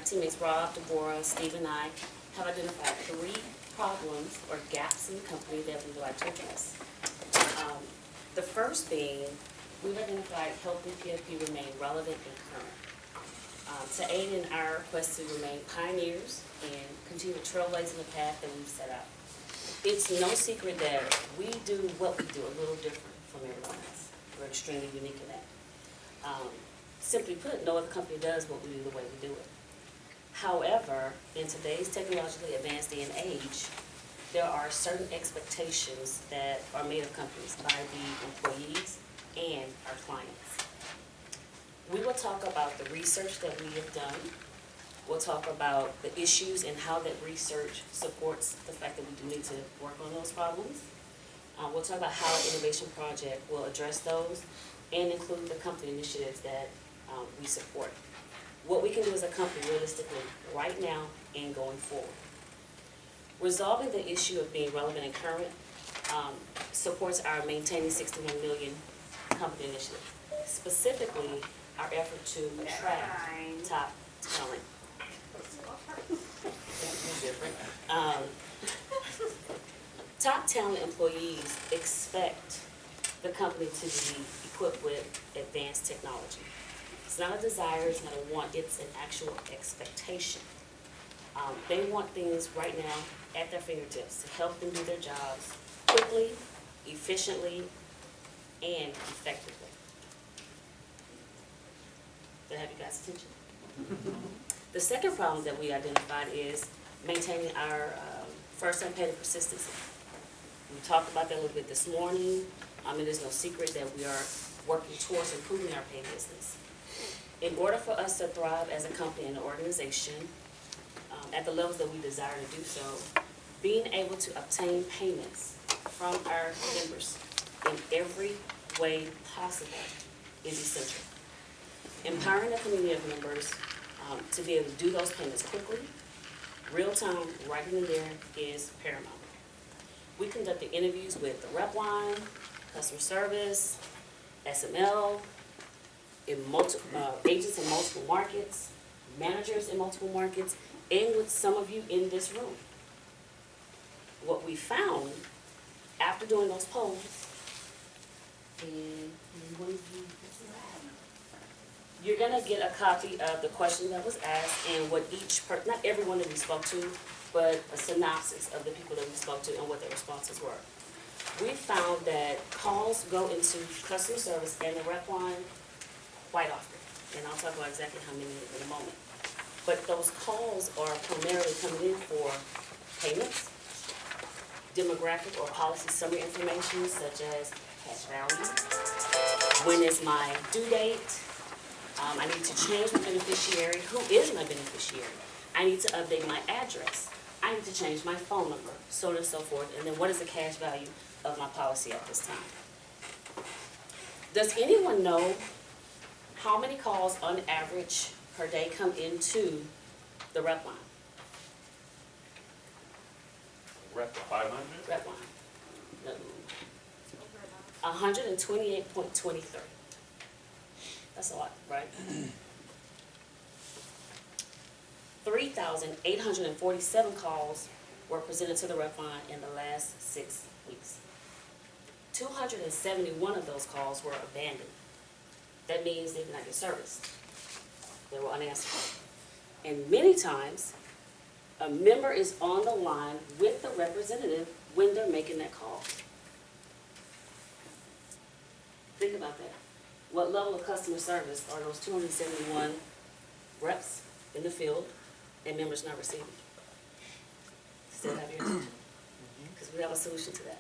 teammates Rob, Deborah, Steve, and I have identified 3 problems or gaps in the company that we would like to address. The first being, we've identified helping PFP remain relevant and current. To aid in our quest to remain pioneers and continue to trailblaze in the path that we've set out. It's no secret that we do what we do a little different from everyone else. We're extremely unique in that. Simply put, no other company does what we do the way we do it. However, in today's technologically advanced day and age, there are certain expectations that are made of companies by the employees and our clients. We will talk about the research that we have done. We'll talk about the issues and how that research supports the fact that we do need to work on those problems. We'll talk about how an innovation project will address those and include the company initiatives that we support. What we can do as a company realistically right now and going forward. Resolving the issue of being relevant and current supports our Maintaining 61 Million company initiative. Specifically, our effort to attract top talent. Top talent employees expect the company to be equipped with advanced technology. It's not a desire, it's not a want, it's an actual expectation. They want things right now at their fingertips to help them do their jobs quickly, efficiently, and effectively. Did I have you guys' attention? The second problem that we identified is maintaining our first-time pay to persistency. We talked about that a little bit this morning. It is no secret that we are working towards improving our pay business. In order for us to thrive as a company and an organization at the levels that we desire to do so, being able to obtain payments from our members in every way possible is essential. Empowering the community of members to be able to do those payments quickly, real time, right in there is paramount. We conducted interviews with the rep line, customer service, SML, agents in multiple markets, managers in multiple markets, and with some of you in this room. What we found after doing those polls, you're going to get a copy of the question that was asked and what each person, not everyone that we spoke to, but a synopsis of the people that we spoke to and what their responses were. We found that calls go into customer service and the rep line quite often, and I'll talk about exactly how many in a moment. But those calls are primarily coming in for payments, demographic or policy summary information such as cash value, when is my due date, I need to change my beneficiary, who is my beneficiary, I need to update my address, I need to change my phone number, so on and so forth, and then what is the cash value of my policy at this time. Does anyone know how many calls on average per day come into the rep line? Rep 500? Rep line. No. 128.23. That's a lot, right? 3,847 calls were presented to the rep line in the last 6 weeks. 271 of those calls were abandoned. That means they did not get serviced. They were unanswered. And many times, a member is on the line with the representative when they're making that call. Think about that. What level of customer service are those 271 reps in the field and members not receiving? Still have your attention? Because we have a solution to that.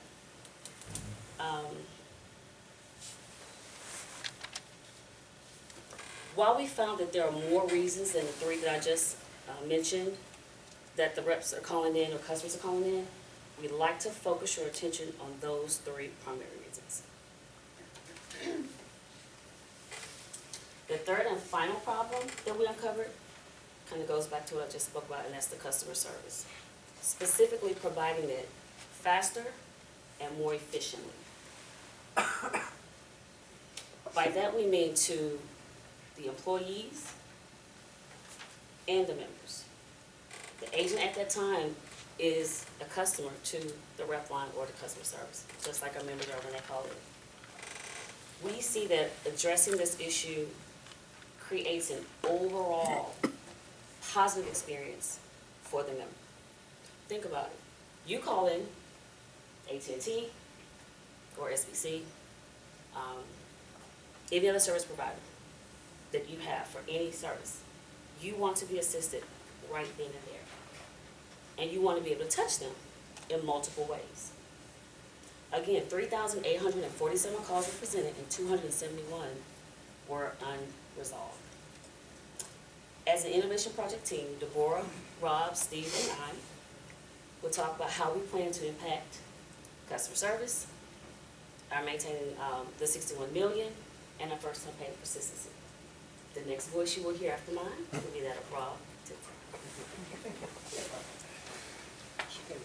While we found that there are more reasons than the 3 that I just mentioned that the reps are calling in or customers are calling in, we'd like to focus your attention on those 3 primary reasons. The third and final problem that we uncovered kind of goes back to what I just spoke about, and that's the customer service. Specifically providing it faster and more efficiently. By that we mean to the employees, and the members. The agent at that time is a customer to the rep line or the customer service, just like our members are when they call it. We see that addressing this issue creates an overall positive experience for the member. Think about it. You call in AT&T or SBC, any other service provider that you have for any service. You want to be assisted right then and there. And you want to be able to touch them in multiple ways. Again, 3,847 calls were presented and 271 were unresolved. As an innovation project team, Deborah, Rob, Steve, and I will talk about how we plan to impact customer service, our maintaining the 61 million, and our first-time payment persistency. The next voice you will hear after mine will be that of Rob.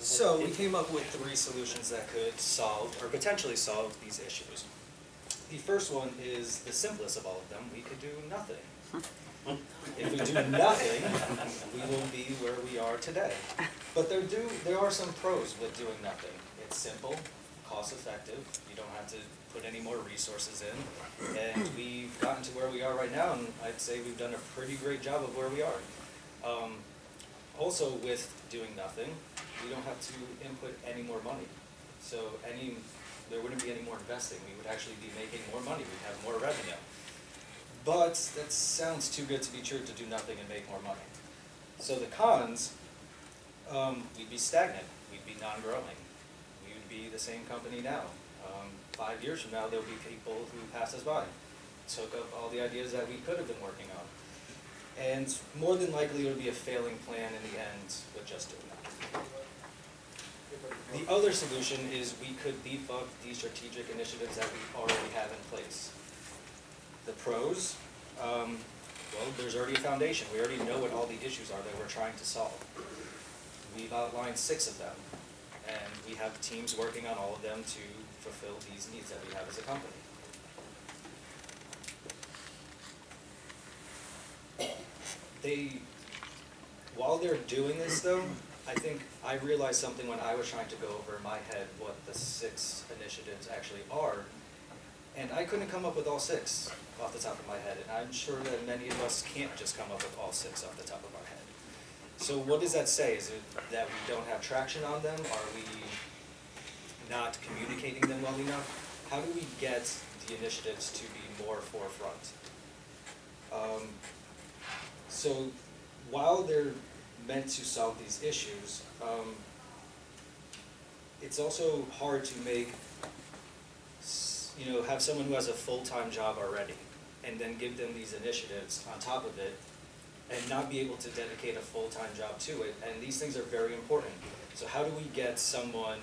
So we came up with 3 solutions that could solve, or potentially solve, these issues. The first one is the simplest of all of them. We could do nothing. If we do nothing, we will be where we are today. But there are some pros with doing nothing. It's simple, cost-effective. You don't have to put any more resources in. And we've gotten to where we are right now, and I'd say we've done a pretty great job of where we are. Also, with doing nothing, we don't have to input any more money. So there wouldn't be any more investing. We would actually be making more money. We'd have more revenue. But that sounds too good to be true, to do nothing and make more money. So the cons, we'd be stagnant. We'd be non-growing. We would be the same company now. 5 years from now, there'll be people who pass us by, took up all the ideas that we could have been working on. And more than likely, it would be a failing plan in the end with just doing that. The other solution is we could beef up these strategic initiatives that we already have in place. The pros, well, there's already a foundation. We already know what all the issues are that we're trying to solve. We've outlined 6 of them, and we have teams working on all of them to fulfill these needs that we have as a company. While they're doing this though, I think I realized something when I was trying to go over in my head what the 6 initiatives actually are, and I couldn't come up with all 6 off the top of my head, and I'm sure that many of us can't just come up with all 6 off the top of our head. So what does that say? Is it that we don't have traction on them? Are we not communicating them well enough? How do we get the initiatives to be more forefront? So while they're meant to solve these issues, it's also hard to make, have someone who has a full-time job already and then give them these initiatives on top of it and not be able to dedicate a full-time job to it. And these things are very important. So how do we get someone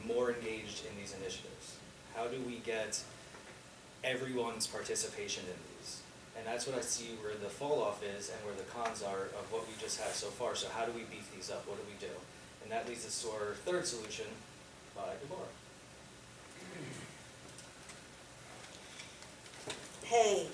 more engaged in these initiatives? How do we get everyone's participation in these? And that's what I see where the fall off is and where the cons are of what we just had so far. So how do we beef these up? What do we do? And that leads us to our third solution by Deborah. Hey.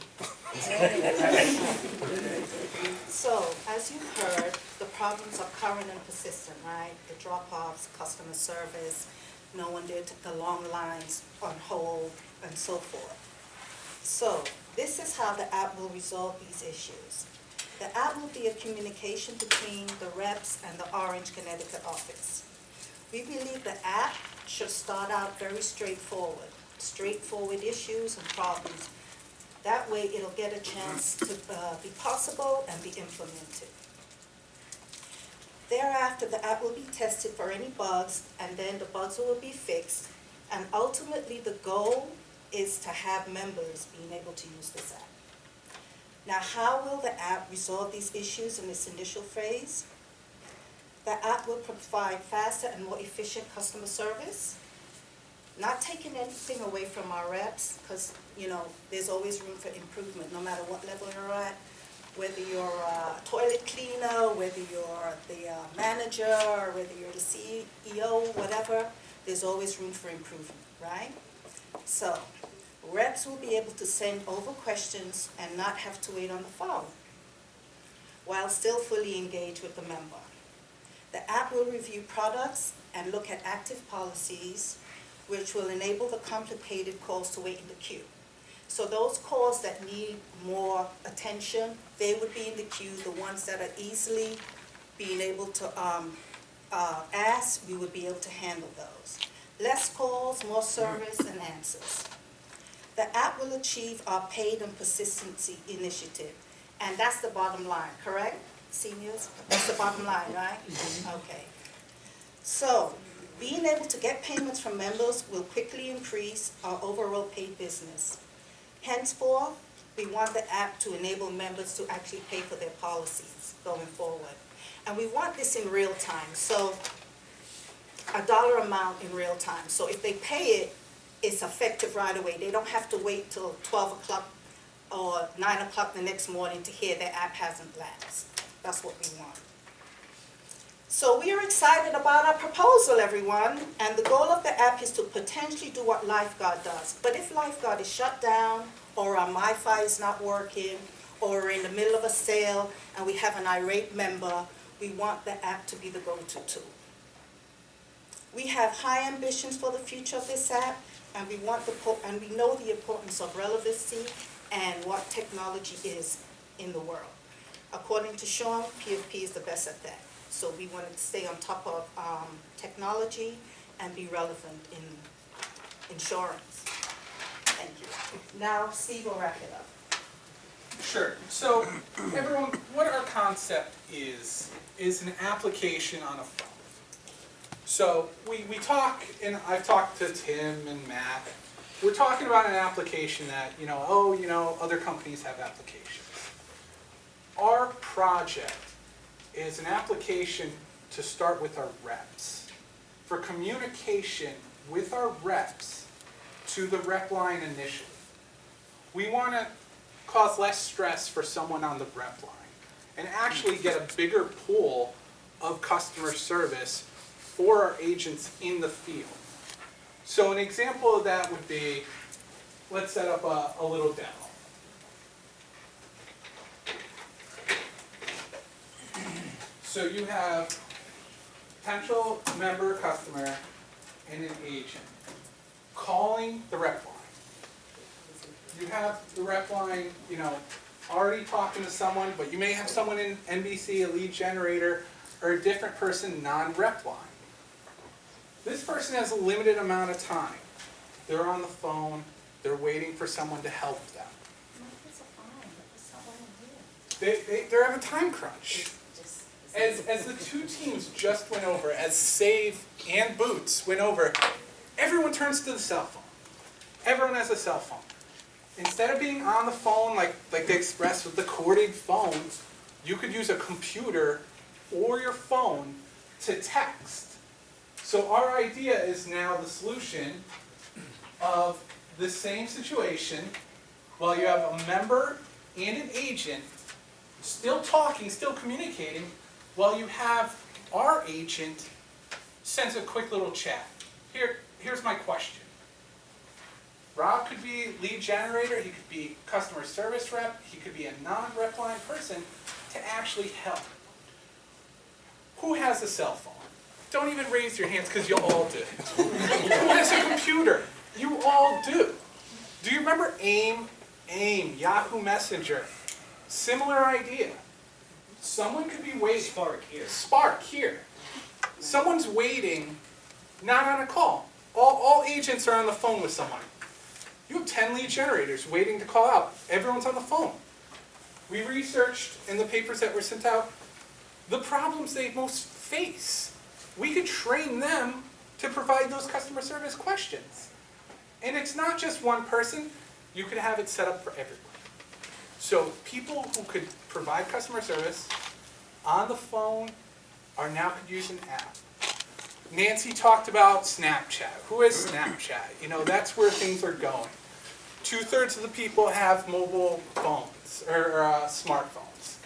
So, as you've heard, the problems are current and persistent, right? The drop-offs, customer service, no one did the long lines on hold, and so forth. So, this is how the app will resolve these issues. The app will be a communication between the reps and the Orange, Connecticut office. We believe the app should start out very straightforward issues and problems. That way it'll get a chance to be possible and be implemented. Thereafter, the app will be tested for any bugs, and then the bugs will be fixed. And ultimately, the goal is to have members being able to use this app. Now, how will the app resolve these issues in this initial phase? The app will provide faster and more efficient customer service, not taking anything away from our reps, because, there's always room for improvement, no matter what level you're at, whether you're a toilet cleaner, whether you're the manager, or whether you're the CEO, whatever, there's always room for improvement, right? So, reps will be able to send over questions and not have to wait on the phone. while still fully engaged with the member. The app will review products and look at active policies, which will enable the complicated calls to wait in the queue. So those calls that need more attention, they would be in the queue. The ones that are easily being able to ask, we would be able to handle those. Less calls, more service and answers. The app will achieve our paid and persistency initiative. And that's the bottom line, correct, seniors? That's the bottom line, right? Okay. So, being able to get payments from members will quickly increase our overall paid business. Henceforth, we want the app to enable members to actually pay for their policies going forward. And we want this in real time, so a dollar amount in real time. So if they pay it, it's effective right away. They don't have to wait till 12 o'clock or 9 o'clock the next morning to hear their app hasn't lapsed. That's what we want. So we are excited about our proposal, everyone, and the goal of the app is to potentially do what Lifeguard does. But if Lifeguard is shut down, or our MiFi is not working, or we're in the middle of a sale and we have an irate member, we want the app to be the go-to tool. We have high ambitions for the future of this app, and we know the importance of relevancy and what technology is in the world. According to Sean, PFP is the best at that. So we want to stay on top of technology and be relevant in insurance. Thank you. Now, Steve will wrap it up. Sure. So, everyone, what our concept is an application on a phone. So, we talk, and I've talked to Tim and Matt, we're talking about an application that, other companies have applications. Our project is an application to start with our reps, for communication with our reps to the rep line initially. We want to cause less stress for someone on the rep line and actually get a bigger pool of customer service for our agents in the field. So an example of that would be, let's set up a little demo. So you have potential member, customer, and an agent calling the rep line. You have the rep line, already talking to someone, but you may have someone in NBC, a lead generator, or a different person non-rep line. This person has a limited amount of time. They're on the phone, they're waiting for someone to help them. They have a time crunch. As the two teams just went over, as Save and Boots went over, everyone turns to the cell phone. Everyone has a cell phone. Instead of being on the phone like the Express with the corded phones, you could use a computer or your phone to text. So our idea is now the solution of the same situation while you have a member and an agent still talking, still communicating, while you have our agent sends a quick little chat. Here's my question. Rob could be lead generator, he could be customer service rep, he could be a non-rep line person to actually help. Who has a cell phone? Don't even raise your hands because you all do. Who has a computer? You all do. Do you remember AIM, Yahoo Messenger? Similar idea. Someone could be waiting. Spark here. Someone's waiting, not on a call. All agents are on the phone with someone. You have 10 lead generators waiting to call out. Everyone's on the phone. We researched in the papers that were sent out the problems they most face. We could train them to provide those customer service questions. And it's not just one person. You could have it set up for everyone. So people who could provide customer service on the phone are now could use an app. Nancy talked about Snapchat. Who has Snapchat? That's where things are going. 2/3 of the people have mobile phones or smartphones.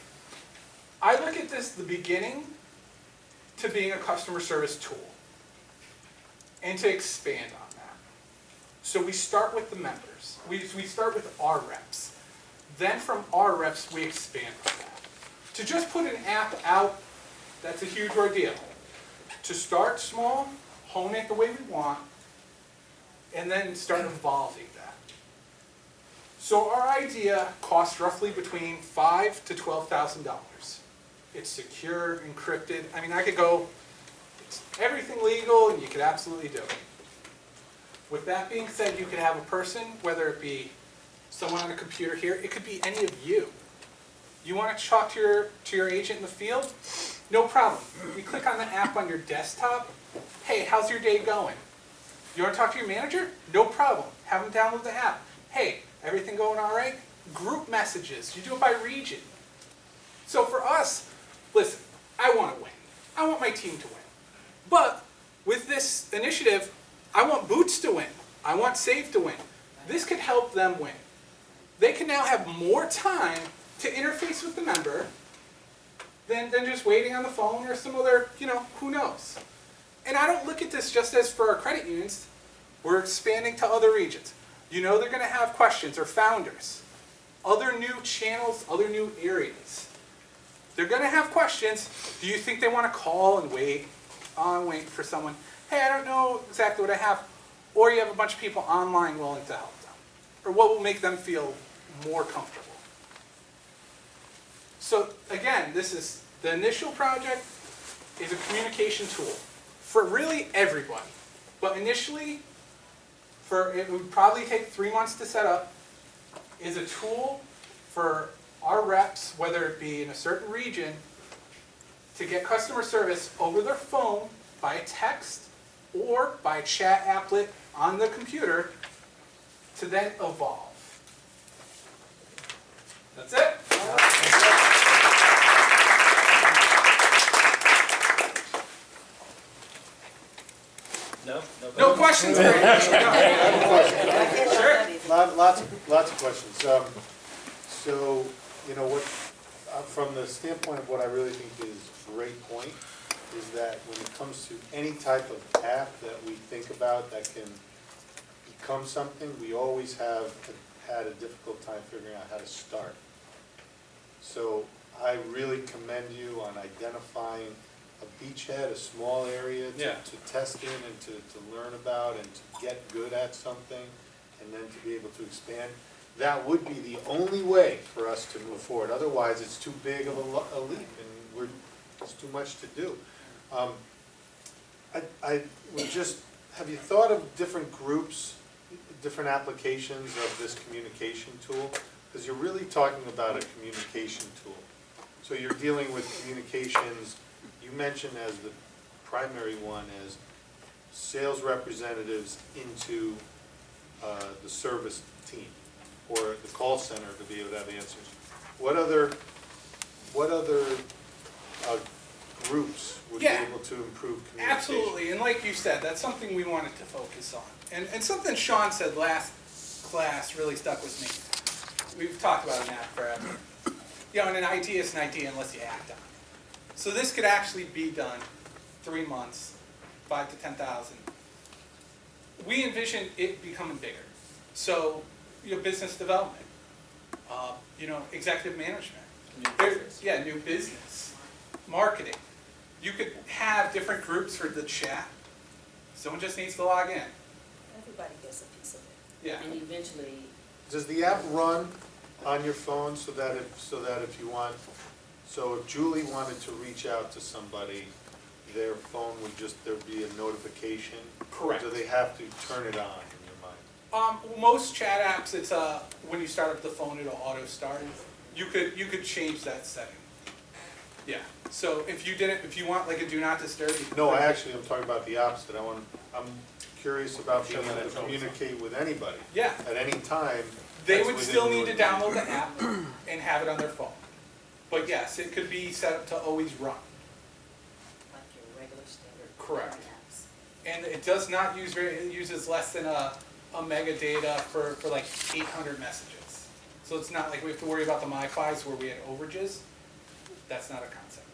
I look at this the beginning to being a customer service tool and to expand on that. So we start with the members. We start with our reps. Then from our reps, we expand on that. To just put an app out, that's a huge ordeal. To start small, hone it the way we want, and then start evolving that. So our idea costs roughly between $5,000 to $12,000. It's secure, encrypted. I mean, I could go, it's everything legal, and you could absolutely do it. With that being said, you could have a person, whether it be someone on a computer here, it could be any of you. You want to talk to your agent in the field? No problem. You click on the app on your desktop. Hey, how's your day going? You want to talk to your manager? No problem. Have them download the app. Hey, everything going all right? Group messages. You do it by region. So for us, listen, I want to win. I want my team to win. But with this initiative, I want Boots to win. I want Save to win. This could help them win. They can now have more time to interface with the member than just waiting on the phone or some other, who knows. And I don't look at this just as for our credit unions. We're expanding to other regions. They're going to have questions or founders, other new channels, other new areas. They're going to have questions. Do you think they want to call and wait for someone? Hey, I don't know exactly what I have. Or you have a bunch of people online willing to help them. Or what will make them feel more comfortable. So again, this is the initial project is a communication tool for really everybody. But initially, it would probably take 3 months to set up, is a tool for our reps, whether it be in a certain region, to get customer service over their phone by text or by chat applet on the computer to then evolve. That's it. No questions? I have a question. Sure. Lots of questions. So, from the standpoint of what I really think is a great point, is that when it comes to any type of app that we think about that can become something, we always have had a difficult time figuring out how to start. So I really commend you on identifying a beachhead, a small area to test in and to learn about and to get good at something and then to be able to expand. That would be the only way for us to move forward. Otherwise, it's too big of a leap and it's too much to do. I would just, have you thought of different groups, different applications of this communication tool? Because you're really talking about a communication tool. So you're dealing with communications, you mentioned as the primary one as sales representatives into the service team or the call center to be able to have answers. What other groups would be able to improve communication? Absolutely, and like you said, that's something we wanted to focus on. And something Sean said last class really stuck with me. We've talked about an app forever. And an idea is an idea unless you act on it. So this could actually be done 3 months, 5 to 10,000. We envision it becoming bigger. So, business development, executive management. New business, marketing. You could have different groups for the chat. Someone just needs to log in. Everybody gets a piece of it. Yeah. And eventually, Does the app run on your phone so that if you want, so if Julie wanted to reach out to somebody, their phone would there'd be a notification? Correct. Or do they have to turn it on in your mind? Most chat apps, it's when you start up the phone, it'll auto start. You could change that setting. Yeah. So if you want like a do not disturb. No, I'm talking about the opposite. I'm curious about being able to communicate with anybody. Yeah. At any time. They that's would within still your need to download the app and have it on their phone. But yes, it could be set up to always run. like your regular standard Correct. apps. And it does not use it uses less than a mega data for like 800 messages. So it's not like we have to worry about the MiFis where we had overages. That's not a concept.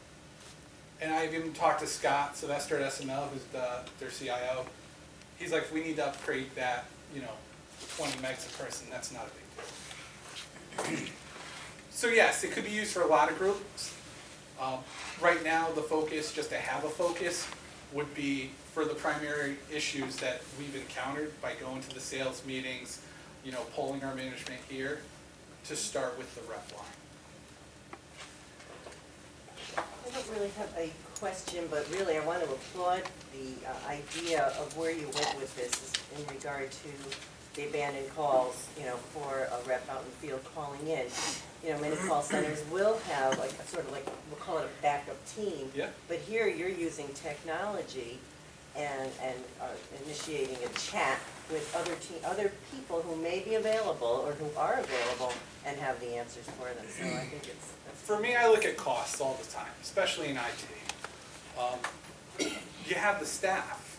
And I've even talked to Scott Sylvester at SML, who's their CIO. He's like, if we need to upgrade that, 20 megs a person, that's not a big deal. So yes, it could be used for a lot of groups. now the focus, just to have a focus, would be for the primary issues that we've encountered by going to the sales meetings, you know, polling our management here, to start with the rep line. I don't really have a question, but really I want to applaud the idea of where you went with this in regard to the abandoned calls, you know, for a rep out in the field calling in. You know, many call centers will have like a sort of like, we'll call it a backup team. Yeah. But here you're using technology and initiating a chat with other people who may be available or who are available and have the answers for them. So I think that's. For me, I look at costs all the time, especially in IT. You have the staff.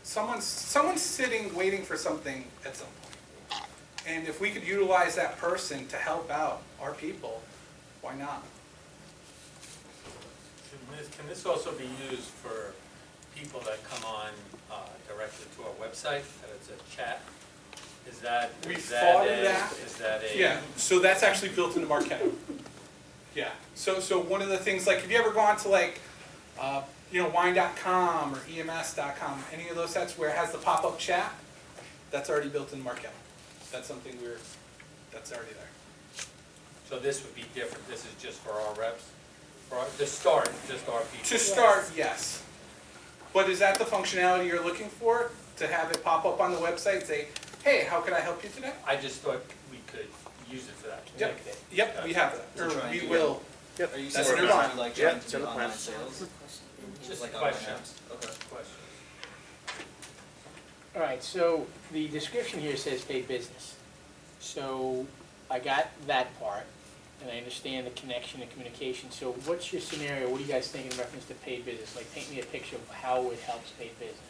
Someone's sitting waiting for something at some point. And if we could utilize that person to help out our people, why not? Can this also be used for people that come on directly to our website, that it's a chat? Is that is that a? Yeah, so that's actually built into Marketo. Yeah, so one of the things, like, have you ever gone to like, you know, wine.com or ems.com, any of those sites where it has the pop-up chat? That's already built in Marketo. That's something that's already there. So this would be different, this is just for our reps? To start, just our people? To start, yes. But is that the functionality you're looking for? To have it pop up on the website and say, hey, how can I help you today? I just thought we could use it for that. Yep, we have that, or we will. Are you That's saying in we're our trying to like Yeah, trying it's to in do the plan. online sales? Just Like a online question. apps? Okay. Question. All right, so the description here says paid business. So I got that part, and I understand the connection and communication. So what's your scenario? What do you guys think in reference to paid business? Like, paint me a picture of how it helps paid business.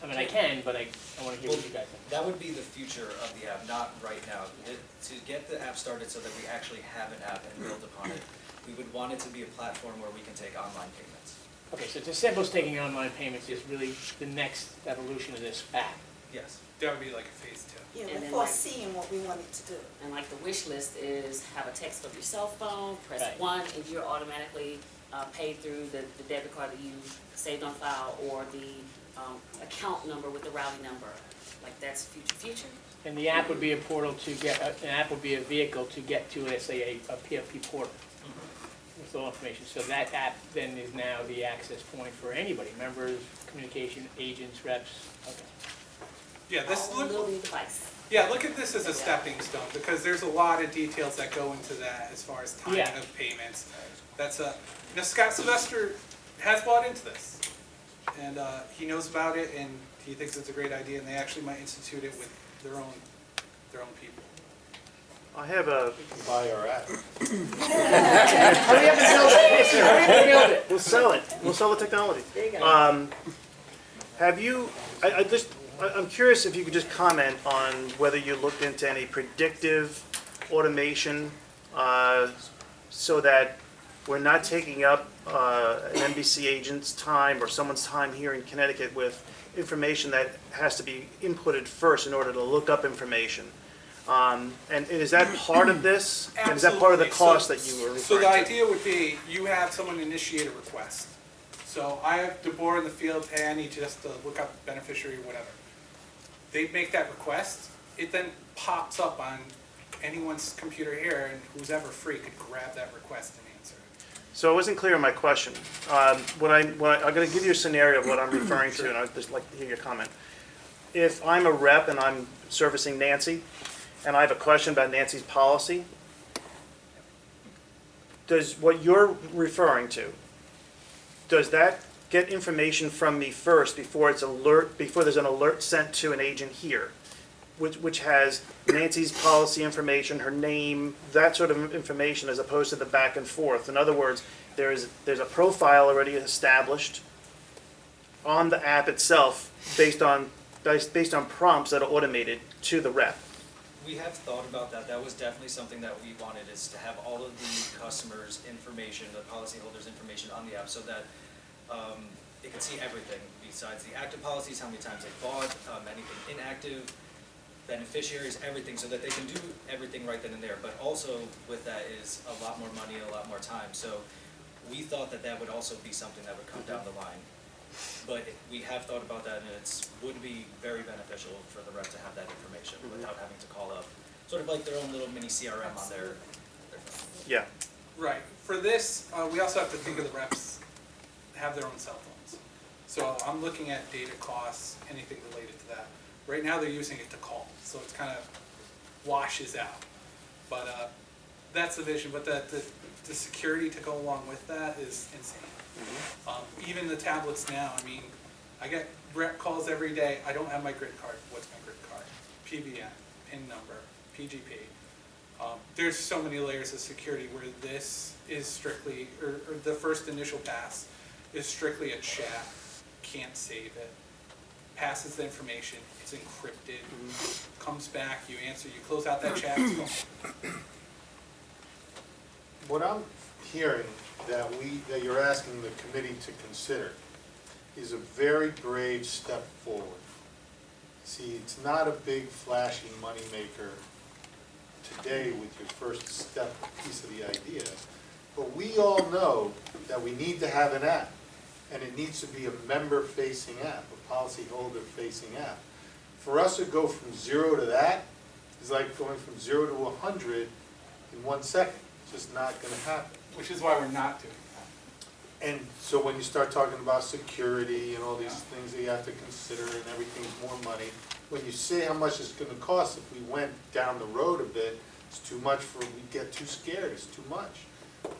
I mean, I can, but I want to hear what you guys think. That would be the future of the app, not right now. To get the app started so that we actually have an app and build upon it, we would want it to be a platform where we can take online payments. Okay, so it's as simple as taking online payments is really the next evolution of this app. Yes. That would be like a phase 2. Yeah, And we're then like- foreseeing what we wanted to do. And like the wish list is have a text of your cell phone, press Right. 1, and you're automatically paid through the debit card that you saved on file, or the account number with the routing number. Like, that's future. And the app would be a portal to get, an app would be a vehicle to get to, let's say, a PFP portal. With all information. So that app then is now the access point for anybody, members, communication, agents, reps. Okay. Yeah, this All in a little look. device. Yeah, look at this as a stepping stone, because there's a lot of details that go into that as far as timing Yeah. of payments. That's now Scott Sylvester has bought into this, and he knows about it, and he thinks it's a great idea, and they actually might institute it with their own people. I have a. Buy our app. Hurry up and build it. Hurry up and build it. We'll sell it. We'll sell the technology. There you go. Have you, I'm curious if you could just comment on whether you looked into any predictive automation so that we're not taking up an NBC agent's time or someone's time here in Connecticut with information that has to be inputted first in order to look up information. And is that part of this? And is that part of the Absolutely. cost that you were So referring the to? idea would be, you have someone initiate a request. So I have DeBoer in the field, hey, I need you just to look up beneficiary, whatever. They make that request, it then pops up on anyone's computer here, and who's ever free could grab that request and answer it. So it wasn't clear in my question. I'm going to give you a scenario of what I'm referring to, and I'd just like to hear your comment. If I'm a rep and I'm servicing Nancy, and I have a question about Nancy's policy, does what you're referring to, does that get information from me first before there's an alert sent to an agent here, which has Nancy's policy information, her name, that sort of information, as opposed to the back and forth? In other words, there's a profile already established on the app itself based on prompts that are automated to the rep. We have thought about that. That was definitely something that we wanted, is to have all of the customers' information, the policyholders' information on the app, so that it can see everything besides the active policies, how many times they bought, anything inactive, beneficiaries, everything, so that they can do everything right then and there. But also with that is a lot more money and a lot more time. So we thought that that would also be something that would come down the line. But we have thought about that, and would be very beneficial for the rep to have that information without having to call up, sort of like their own little mini CRM on their phone. Yeah. Right. For this, we also have to think of the reps have their own cell phones. So I'm looking at data costs, anything related to that. Right now they're using it to call, so it's kind of washes out. But that's the vision. But the security to go along with that is insane. Even the tablets now, I mean, I get rep calls every day. I don't have my grid card. What's my grid card? PBN, PIN number, PGP. There's so many layers of security where this is strictly, or the first initial pass is strictly a chat, can't save it, passes the information, it's encrypted, comes back, you answer, you close out that chat, it's gone. What I'm hearing that you're asking the committee to consider is a very brave step forward. See, it's not a big flashy moneymaker today with your first step piece of the idea, but we all know that we need to have an app, and it needs to be a member-facing app, a policyholder-facing app. For us to go from 0 to that is like going from 0 to 100 in 1 second. It's just not going to happen. Which is why we're not doing that. And so when you start talking about security and all these things that you have to consider and everything's more money, when you say how much it's going to cost if we went down the road a bit, it's too much we get too scared, it's too much.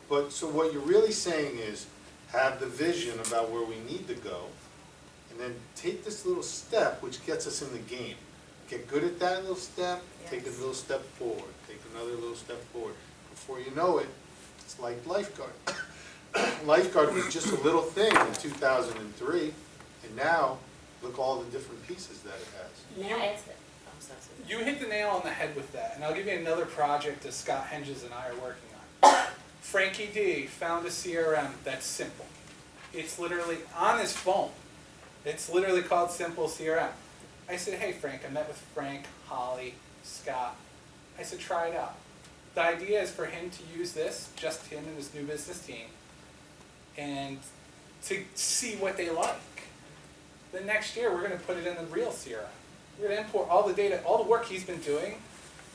But so what you're really saying is have the vision about where we need to go and then take this little step which gets us in the game. Get good at that little step, take a little step forward, take another little step forward. Before you know it, it's like lifeguard. Lifeguard was just a little thing in 2003, and now look all the different pieces that it has. Now it's, I'm sorry. You hit the nail on the head with that, and I'll give you another project that Scott Henges and I are working on. Frankie D found a CRM that's simple. It's literally on his phone. It's literally called Simple CRM. I said, hey Frank, I met with Frank, Holly, Scott. I said, try it out. The idea is for him to use this, just him and his new business team, and to see what they like. Then next year, we're going to put it in the real CRM. We're going to import all the data, all the work he's been doing,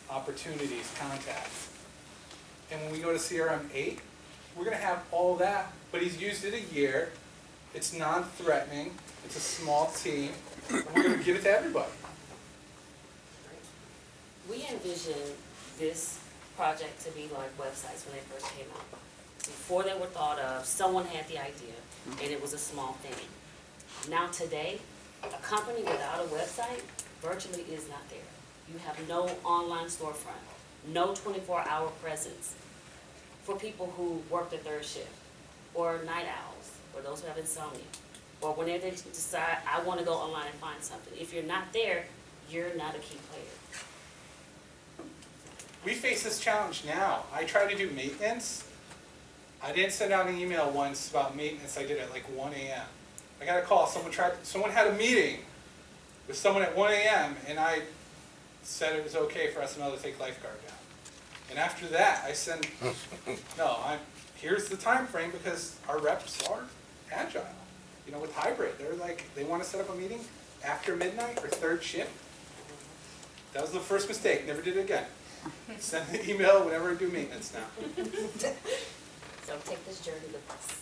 opportunities, contacts. And when we go to CRM 8, we're going to have all that, but he's used it a year. It's non-threatening. It's a small team. And we're going to give it to everybody. We envisioned this project to be like websites when they first came out. Before they were thought of, someone had the idea, and it was a small thing. Now today, a company without a website virtually is not there. You have no online storefront, no 24-hour presence for people who work the third shift, or night owls, or those who have insomnia, or whenever they decide, I want to go online and find something. If you're not there, you're not a key player. We face this challenge now. I try to do maintenance. I didn't send out an email once about maintenance. I did it at like 1 a.m. I got a call. Someone had a meeting with someone at 1 a.m. and I said it was okay for us to take lifeguard down. And after that, I said, no, here's the time frame because our reps are agile. You know, with hybrid, they're like, they want to set up a meeting after midnight or third shift. That was the first mistake. Never did it again. Send an email whenever I do maintenance now. So take this journey with us.